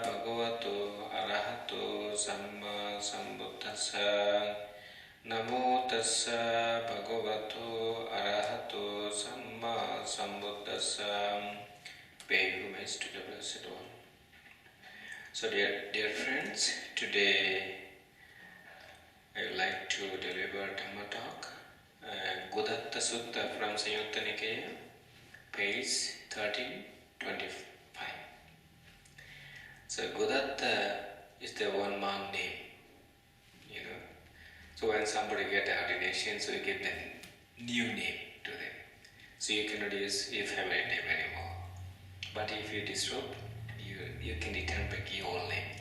bhagavato arahato samma sambuddhassa. Namo tassa bhagavato arahato samma sambuddhassa. Pay homage to the Blessed One. So dear friends, today I would like to deliver Dhamma talk. Godatta Sutta from Samyutta Nikaya, page 1325. So Godatta is the one monk name, So when somebody get the ordination, so you give them new name to them. So you cannot use your family name anymore. But if you disrobe, you can return back your old name.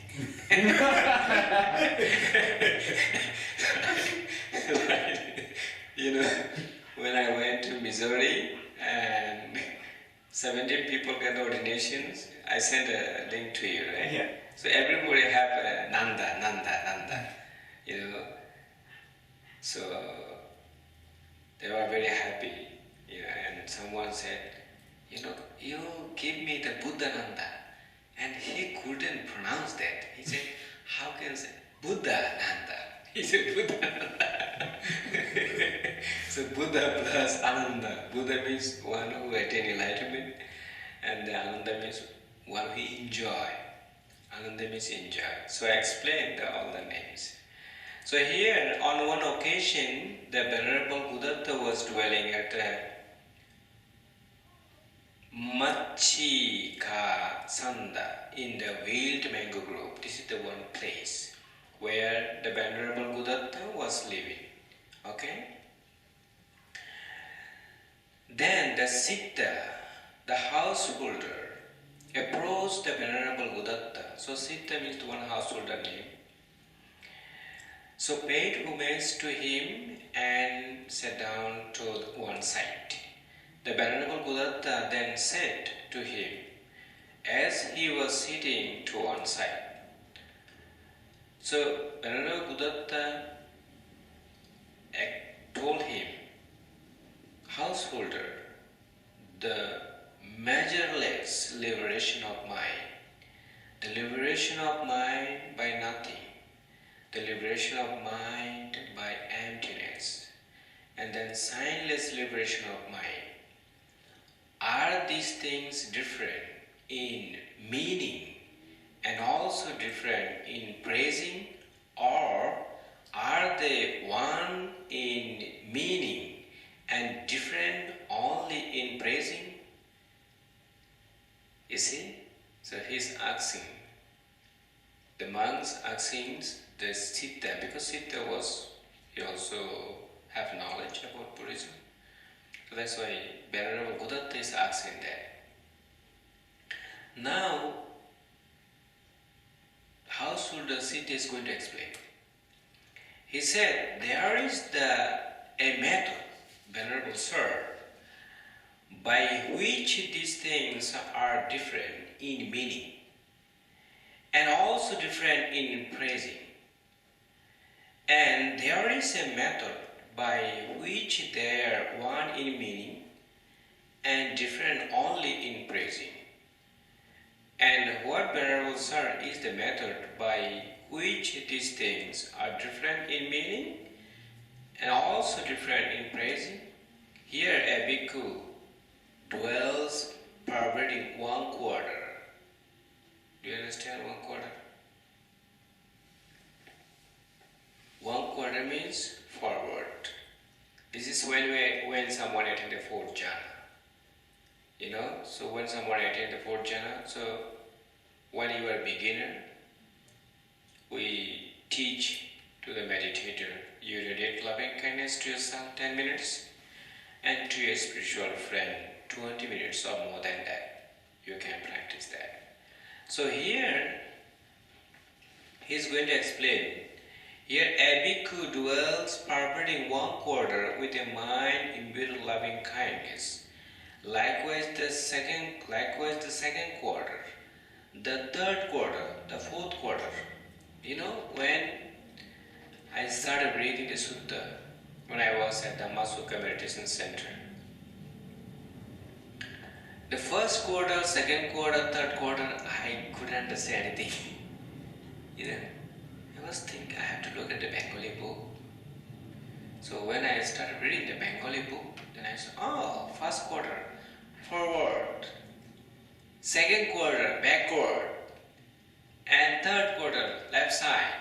When I went to Missouri and 17 people got ordinations, I sent a link to you, right? Yeah. So everybody have a Nanda, So they were very happy, and someone said, you give me the Buddha Nanda, and he couldn't pronounce that. He said, how can I say Buddha Nanda? He said Buddha Nanda. So Buddha plus Ananda. Buddha means one who attained enlightenment, and the Ananda means one who enjoy. Ananda means enjoy. So I explained all the names. So here, on one occasion, the Venerable Godatta was dwelling at Machika Sanda in the Wild Mango Grove. This is the one place where the Venerable Godatta was living. Okay? Then the Sutta, the householder, approached the Venerable Godatta. So Sutta means one householder name. So paid homage to him and sat down to one side. The Venerable Godatta then said to him, as he was sitting to one side. So Venerable Godatta told him, householder, the measureless liberation of mind, the liberation of mind by nothing, the liberation of mind by emptiness, and then signless liberation of mind. Are these things different in meaning and also different in praising, or are they one in meaning and different only in praising? You see? So he's asking, the monks asking the Sutta, because Sutta he also have knowledge about Buddhism. So that's why Venerable Godatta is asking that. Now, how should the Sutta is going to explain? He said, there is a method, Venerable Sir, by which these things are different in meaning and also different in praising. And there is a method by which they are one in meaning and different only in praising. And what Venerable Sir is the method by which these things are different in meaning and also different in praising? Here a bhikkhu dwells perverting 1/4. Do you understand 1/4? 1/4 means forward. This is when someone attains the 4th jhana. So when someone attains the 4th jhana, so when you are a beginner, we teach to the meditator, you radiate loving kindness to yourself 10 minutes and to your spiritual friend 20 minutes or more than that. You can practice that. So here, he is going to explain. Here, a bhikkhu dwells perverting 1/4 with a mind imbued with loving kindness. Likewise, the second quarter, the 3rd quarter, the 4th quarter. When I started reading the Sutta, when I was at the Dhammasukha Meditation Center, the 1st quarter, 2nd quarter, 3rd quarter, I couldn't understand anything. I was thinking I have to look at the Bengali book. So when I started reading the Bengali book, then I said, oh, first quarter, forward, second quarter, backward, and third quarter, left side,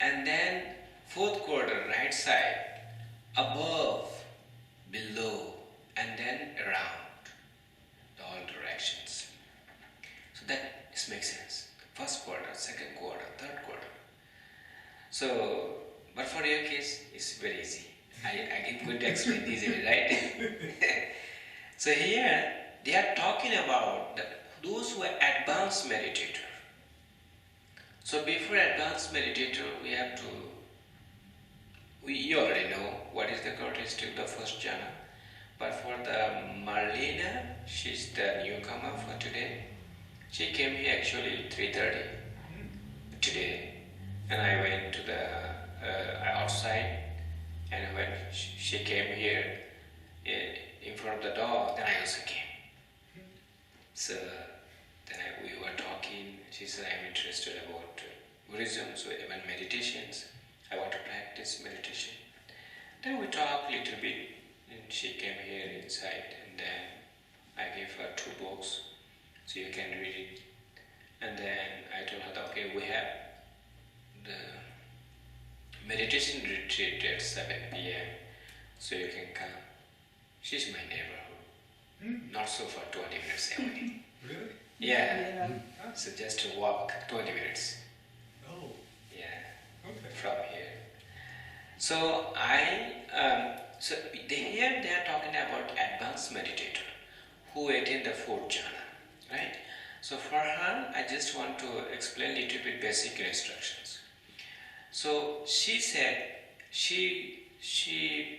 and then fourth quarter, right side, above, below, and then around, all directions. So that makes sense. First quarter, second quarter, third quarter. So, but for your case, it's very easy. I could explain easily, right? So here, they are talking about those who are advanced meditator. So before advanced meditator, you already know what is the characteristic of the first jhana. But for the Marlena, she's the newcomer for today. She came here actually 3:30 today, and I went to the outside, and when she came here in front of the door, then I also came. So then we were talking. She said, I'm interested about Buddhism, so even meditations. I want to practice meditation. Then we talked a little bit, and she came here inside, and then I gave her 2 books, so you can read it. And then I told her that, okay, we have the meditation retreat at 7 p.m., so you can come. She's my neighborhood. Not so for 20 minutes only. Really? Yeah. So just to walk 20 minutes. Oh. Yeah. Okay. From here. So here they are talking about advanced meditator who attain the 4th jhana, right? So for her, I just want to explain a little bit basic instructions. So she said she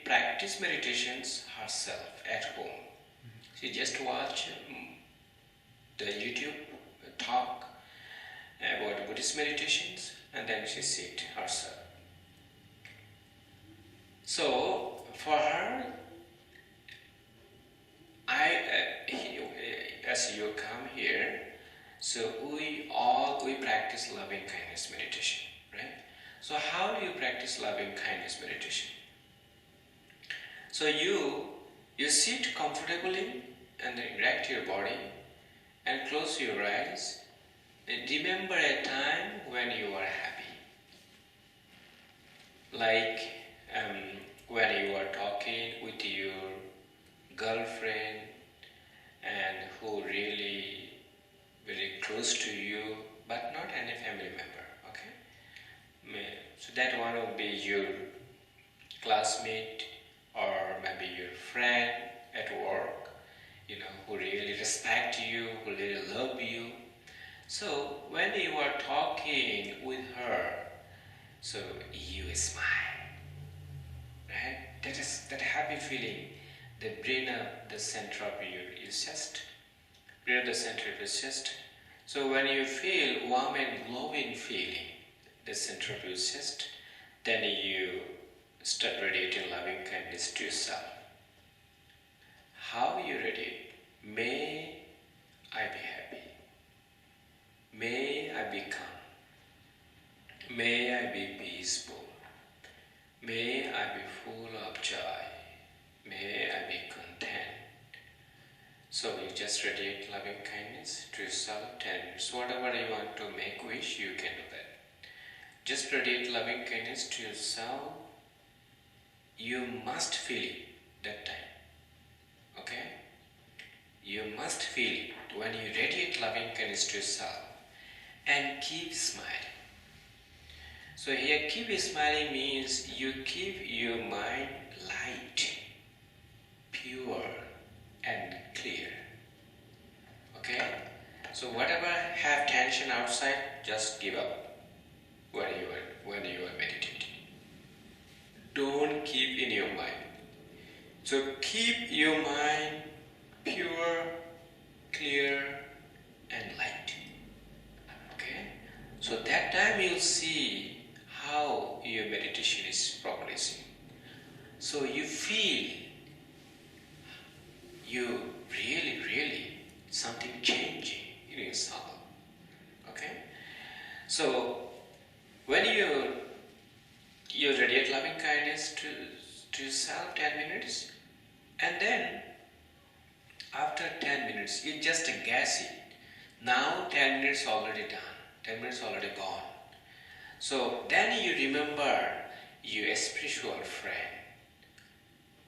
practiced meditations herself at home. She just watched the YouTube talk about Buddhist meditations, and then she sit herself. So for her, as you come here, so we practice loving kindness meditation, right? So how do you practice loving kindness meditation? So you sit comfortably and then erect your body and close your eyes and remember a time when you are happy. Like when you are talking with your girlfriend and who really very close to you, but not any family member, okay? So that one will be your classmate or maybe your friend at work, who really respect you, who really love you. So when you are talking with her, so you smile, right? That is that happy feeling that bring up the center of your chest. Bring up the center of your chest. So when you feel warm and glowing feeling, the center of your chest, then you start radiating loving kindness to yourself. How you radiate? May I be happy. May I be calm. May I be peaceful. May I be full of joy. May I be content. So you just radiate loving kindness to yourself 10 minutes. Whatever you want to make wish, you can do that. Just radiate loving kindness to yourself. You must feel it that time. Okay? You must feel it when you radiate loving kindness to yourself and keep smiling. So here keep smiling means you keep your mind light, pure and clear. Okay? So whatever have tension outside, just give up when you are meditating. Don't keep in your mind. So keep your mind pure, clear and light. Okay? So that time you'll see how your meditation is progressing. So you feel you really something changing in yourself. So when you radiate loving kindness to yourself 10 minutes, and then after 10 minutes you just gas it. Now 10 minutes already done, 10 minutes already gone. So then you remember your spiritual friend.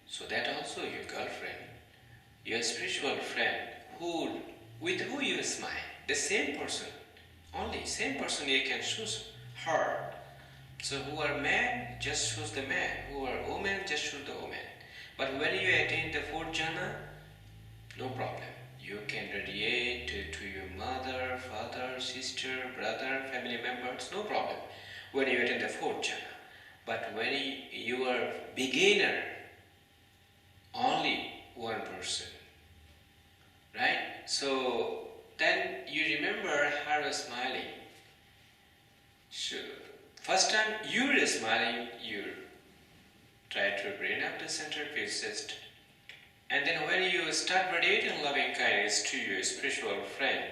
So that also your girlfriend, your spiritual friend, with who you smile, the same person, only same person you can choose her. So who are men, just choose the man. Who are women, just choose the woman. But when you attain the fourth jhana, no problem. You can radiate to your mother, father, sister, brother, family members, no problem. When you attain the fourth jhana. But when you are beginner, only one person, right? So then you remember her smiling. So first time you are smiling, you try to bring up the centerpiece chest. And then when you start radiating loving kindness to your spiritual friend,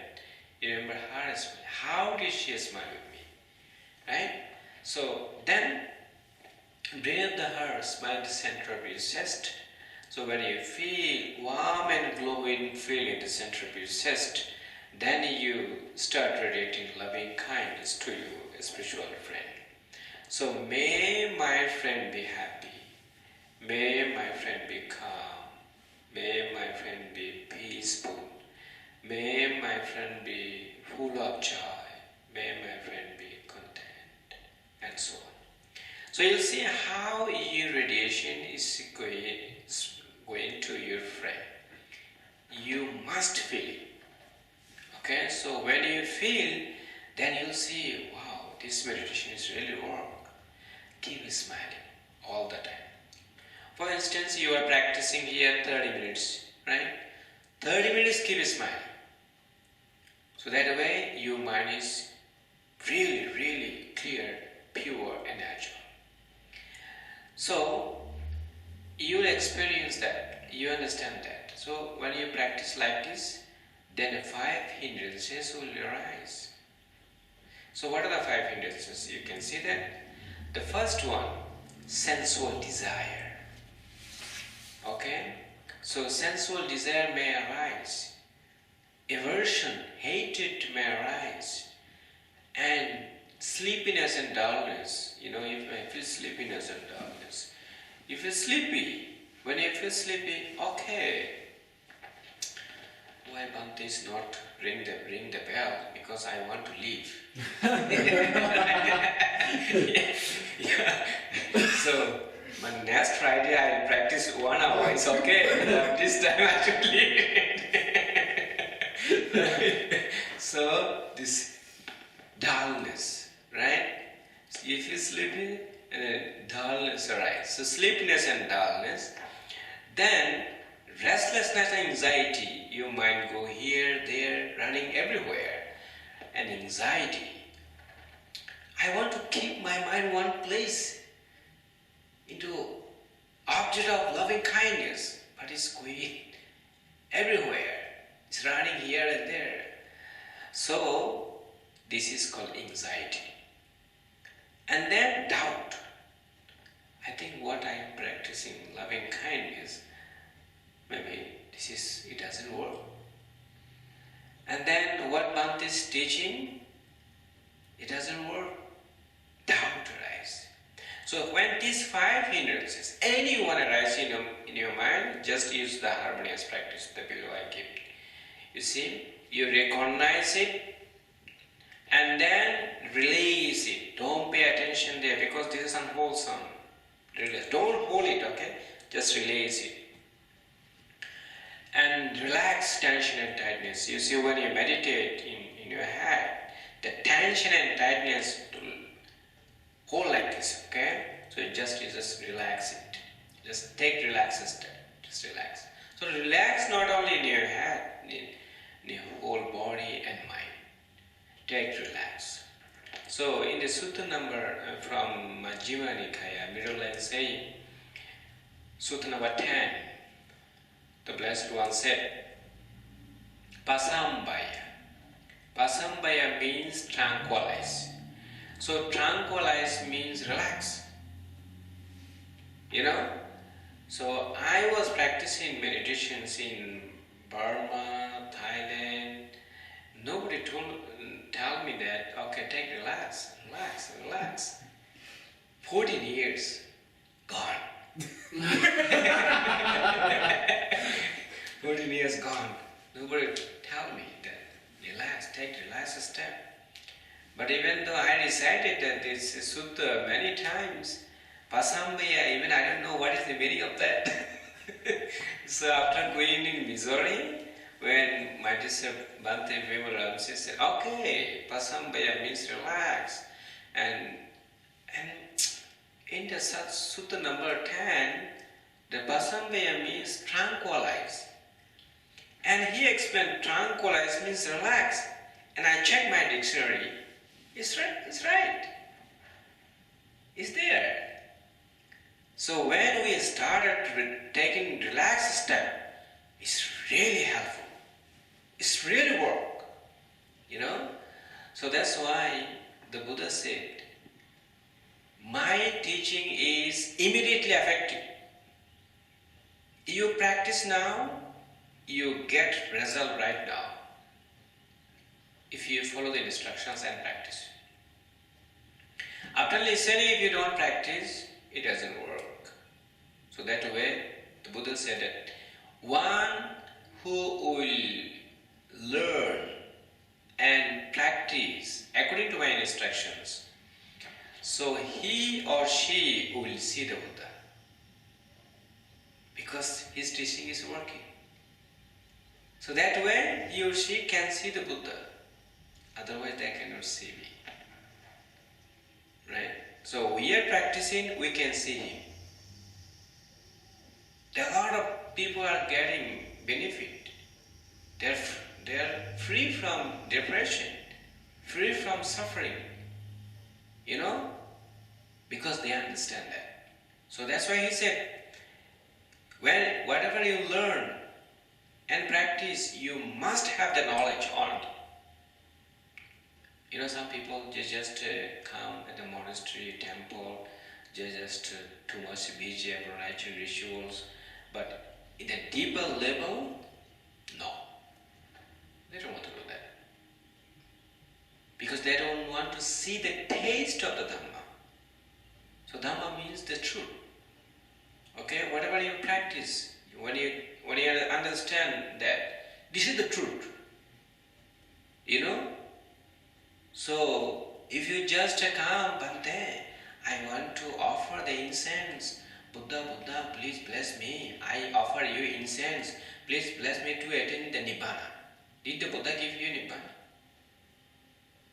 you remember her smile. How did she smile with me? Right? So then bring up the her, smile the center of your chest. So when you feel warm and glowing feeling the center of your chest, then you start radiating loving kindness to your spiritual friend. So may my friend be happy. May my friend be calm. May my friend be peaceful. May my friend be full of joy. May my friend be content. And so on. So you'll see how your radiation is going to your friend. You must feel it. Okay, so when you feel, then you'll see, wow, this meditation is really work. Keep smiling all the time. For instance, you are practicing here 30 minutes, right? 30 minutes, keep smiling. So that way your mind is really, really clear, pure and natural. So you'll experience that, you understand that. So when you practice like this, then 5 hindrances will arise. So what are the 5 hindrances? You can see that. The first one, sensual desire. Okay? So sensual desire may arise. Aversion, hatred may arise. And sleepiness and dullness. You know, if I feel sleepiness and dullness. You feel sleepy. When you feel sleepy, okay. Why Bhakti is not ring the bell? Because I want to leave. Yeah. So next Friday I will practice 1 hour. It's okay. This time I should leave. So this dullness, right? So you feel sleepy and then dullness arises. So sleepiness and dullness. Then restlessness and anxiety. Your mind go here, there, running everywhere. And anxiety. I want to keep my mind one place into object of loving kindness, but it's going everywhere. It's running here and there. So this is called anxiety. And then doubt. I think what I am practicing loving kindness, maybe it doesn't work. And then what Bhakti is teaching, it doesn't work. Doubt arises. So when these 5 hindrances, any one arise in your mind, just use the harmonious practice, the below I give. You see, you recognize it and then release it. Don't pay attention there because this is unwholesome. Release. Don't hold it, okay? Just release it. And relax tension and tightness. You see, when you meditate in your head, the tension and tightness will hold like this, okay? So you just relax it. Just take relaxing step. Just relax. So relax not only in your head, in your whole body and mind. Take relax. So in the Sutta number from Majjhima Nikaya, middle line saying, Sutta number 10, the Blessed One said, Pasambaya. Pasambaya means tranquilize. So tranquilize means relax. You know? So I was practicing meditations in Burma, Thailand. Nobody tell me that, okay, take relax. 14 years, gone. 14 years gone. Nobody tell me that, relax a step. But even though I recited that this sutta many times, Pasambaya, even I don't know what is the meaning of that. So after going in Missouri, when my disciple Bhante Vimaram, she said, okay, Pasambaya means relax. And in the sutta number 10, the Pasambaya means tranquilize. And he explained tranquilize means relax. And I checked my dictionary. It's right. It's there. So when we started taking relaxed step, it's really helpful. It's really work. So that's why the Buddha said, my teaching is immediately effective. You practice now, you get result right now. If you follow the instructions and practice. After listening, if you don't practice, it doesn't work. So that way, the Buddha said that one who will learn and practice according to my instructions, so he or she will see the Buddha. Because his teaching is working. So that way, he or she can see the Buddha. Otherwise, they cannot see me. Right? So we are practicing, we can see him. A lot of people are getting benefit. They're free from depression, free from suffering. Because they understand that. So that's why he said, whatever you learn and practice, you must have the knowledge on it. Some people just come at the monastery, temple, just too much BJM, ritual rituals, but in a deeper level, no. They don't want to do that. Because they don't want to see the taste of the Dhamma. So Dhamma means the truth. Okay, whatever you practice, when you understand that this is the truth, So, if you just come, Bhante, I want to offer the incense. Buddha, please bless me. I offer you incense. Please bless me to attain the Nibbana. Did the Buddha give you Nibbana?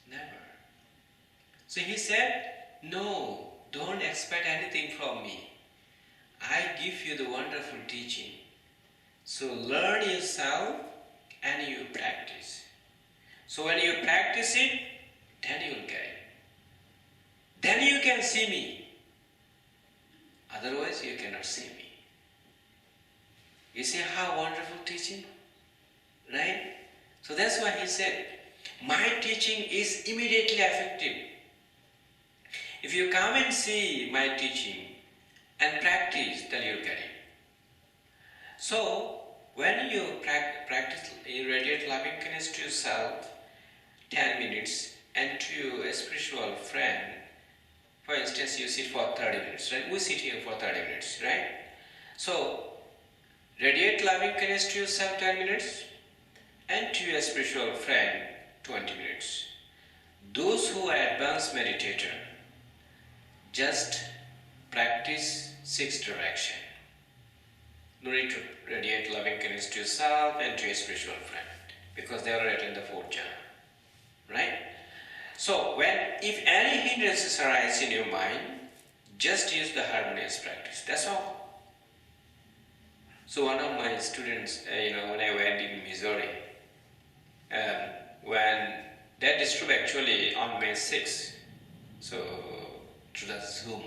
Never. So he said, no, don't expect anything from me. I give you the wonderful teaching. So learn yourself and you practice. So when you practice it, then you will get it. Then you can see me. Otherwise, you cannot see me. You see how wonderful teaching? Right? So that's why he said, my teaching is immediately effective. If you come and see my teaching and practice, then you'll get it. So, when you practice radiate loving kindness to yourself, 10 minutes, and to a spiritual friend, for instance, you sit for 30 minutes, right? We sit here for 30 minutes, right? So, radiate loving kindness to yourself 10 minutes, and to a spiritual friend 20 minutes. Those who are advanced meditator, just practice 6 direction. No need to radiate loving kindness to yourself and to a spiritual friend, because they are already in the 4th jhana, right? So, if any hindrances arise in your mind, just use the harmonious practice. That's all. So, one of my students, when I went in Missouri, when that is true actually on May 6th, so through the Zoom,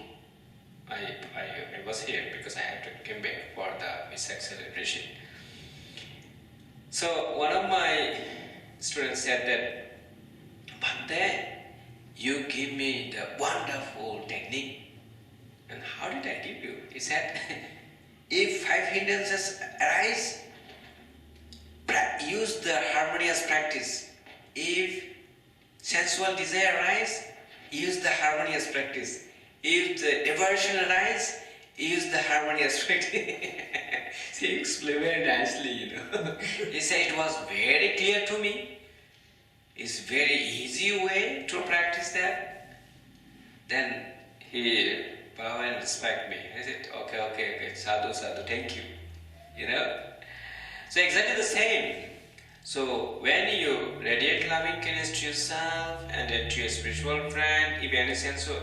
I was here because I had to come back for the Vesak celebration. So one of my students said that, Bhante, you give me the wonderful technique. And how did I give you? He said, if 5 hindrances arise, use the harmonious practice. If sensual desire arise, use the harmonious practice. If the aversion arise, use the harmonious practice. He explained very nicely, He said it was very clear to me. It's very easy way to practice that. Then he bow and respect me. I said, okay, sadhu, thank you. So exactly the same. So when you radiate loving kindness to yourself and to your spiritual friend, if any sense of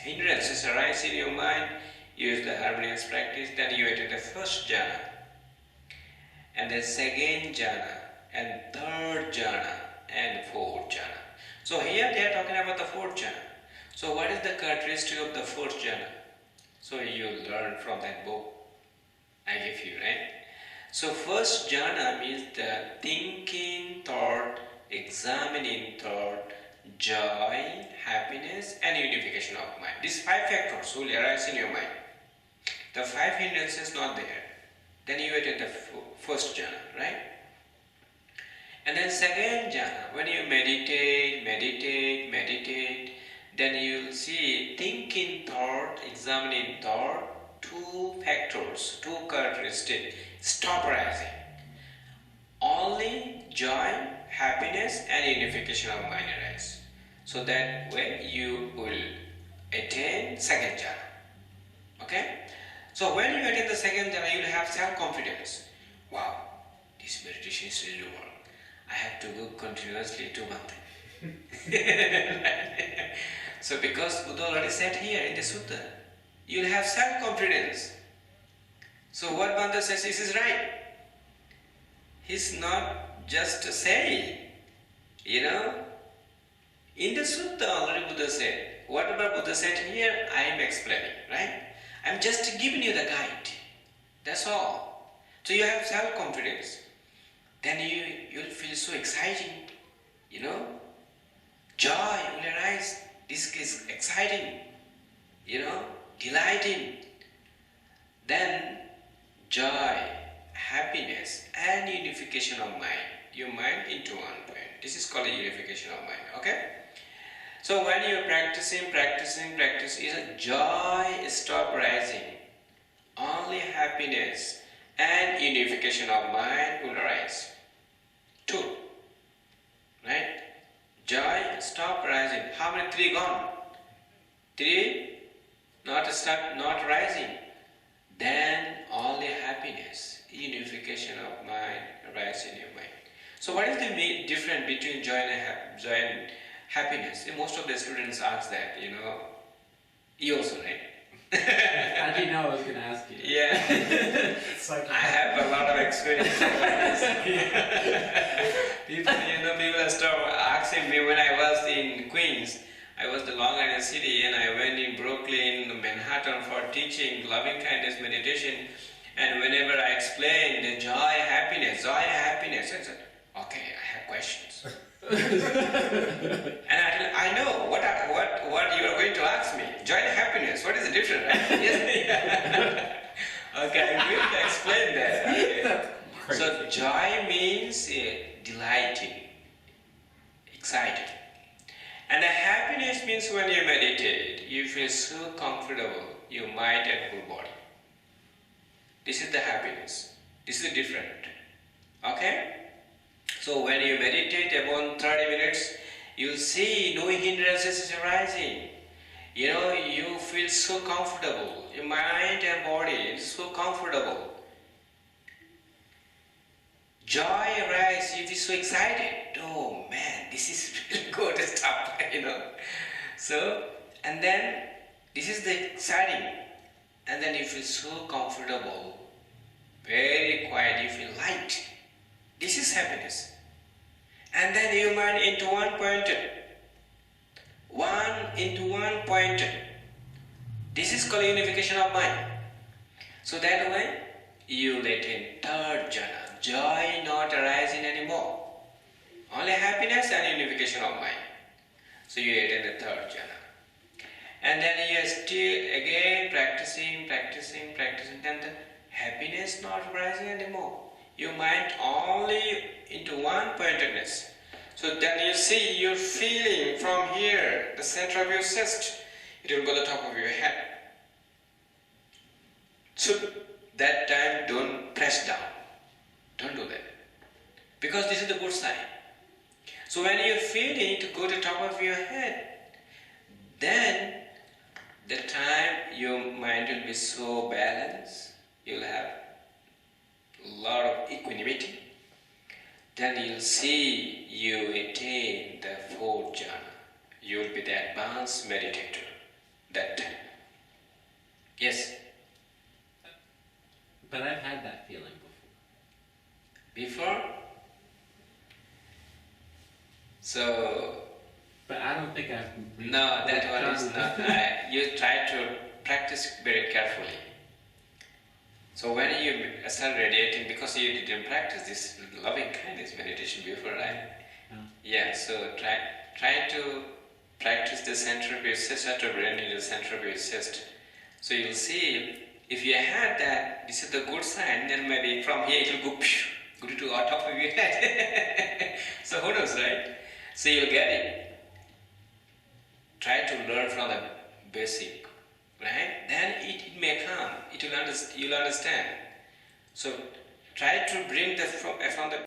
hindrances arise in your mind, use the harmonious practice, then you enter the first jhana, and then second jhana, and third jhana, and fourth jhana. So here they are talking about the fourth jhana. So what is the characteristic of the fourth jhana? So you learn from that book I give you, right? So first jhana means the thinking thought, examining thought, joy, happiness and unification of mind. These 5 factors will arise in your mind. The 5 hindrances not there. Then you attain the first jhana, right? And then second jhana, when you meditate, then you will see thinking thought, examining thought, 2 factors, 2 characteristics stop arising. Only joy, happiness and unification of mind arise. So that way you will attain second jhana. Okay? So when you attain the second jhana, you will have self-confidence. Wow, this meditation is really work. I have to go continuously 2 months. So because Buddha already said here in the Sutta, you will have self-confidence. So what Banda says is right. He's not just saying, In the Sutta already Buddha said, whatever Buddha said here, I am explaining, right? I am just giving you the guide. That's all. So you have self-confidence. Then you'll feel so exciting, Joy will arise. This is exciting, delighting. Then joy, happiness and unification of mind. Your mind into one point. This is called a unification of mind, okay? So when you're practicing, is a joy stop rising. Only happiness and unification of mind will arise. 2. Right? Joy stop rising. How many? 3 gone? 3 not rising. Then only happiness, unification of mind arise in your mind. So what is the difference between joy and happiness? Most of the students ask that, You also, right? I didn't know I was going to ask you. Yeah. I have a lot of experience about this. People start asking me when I was in Queens. I was the Long Island city and I went in Brooklyn, Manhattan for teaching loving kindness meditation. And whenever I explained the joy, happiness, I said, okay, I have questions. And I know what you are going to ask me. Joy and happiness, what is the difference, right? Yes. Okay, I'm going to explain that. Okay. So joy means delighting, excited. And the happiness means when you meditate, you feel so comfortable, your mind and whole body. This is the happiness. This is different. Okay? So when you meditate about 30 minutes, you'll see no hindrances is arising. You feel so comfortable. Your mind and body is so comfortable. Joy arises, you feel so excited. Oh man, this is really good stuff, So, and then this is the exciting. And then you feel so comfortable, very quiet, you feel light. This is happiness. And then your mind into one pointed. One pointed. This is called unification of mind. So that way, you will attain third jhana. Joy not arising anymore. Only happiness and unification of mind. So you attain the third jhana. And then you are still again practicing, then the happiness not rising anymore. Your mind only into one pointedness. So then you see you're feeling from here, the center of your chest, it will go to the top of your head. So that time don't press down. Don't do that. Because this is the good sign. So when you're feeling to go to the top of your head, then the time your mind will be so balanced, you'll have a lot of equanimity. Then you'll see you attain the fourth jhana. You'll be the advanced meditator that time. Yes? But I've had that feeling before. Before? So, But I don't think I've... no, that one is not. You try to practice very carefully. So when you start radiating, because you didn't practice this loving kindness meditation before, right? Yeah, so try to practice the center of your chest, start to bring in the center of your chest. So you'll see, if you had that, this is the good sign, then maybe from here it will go to the top of your head. So who knows, right? So you'll get it. Try to learn from the basic, right? Then it may come. You'll understand. So try to bring from the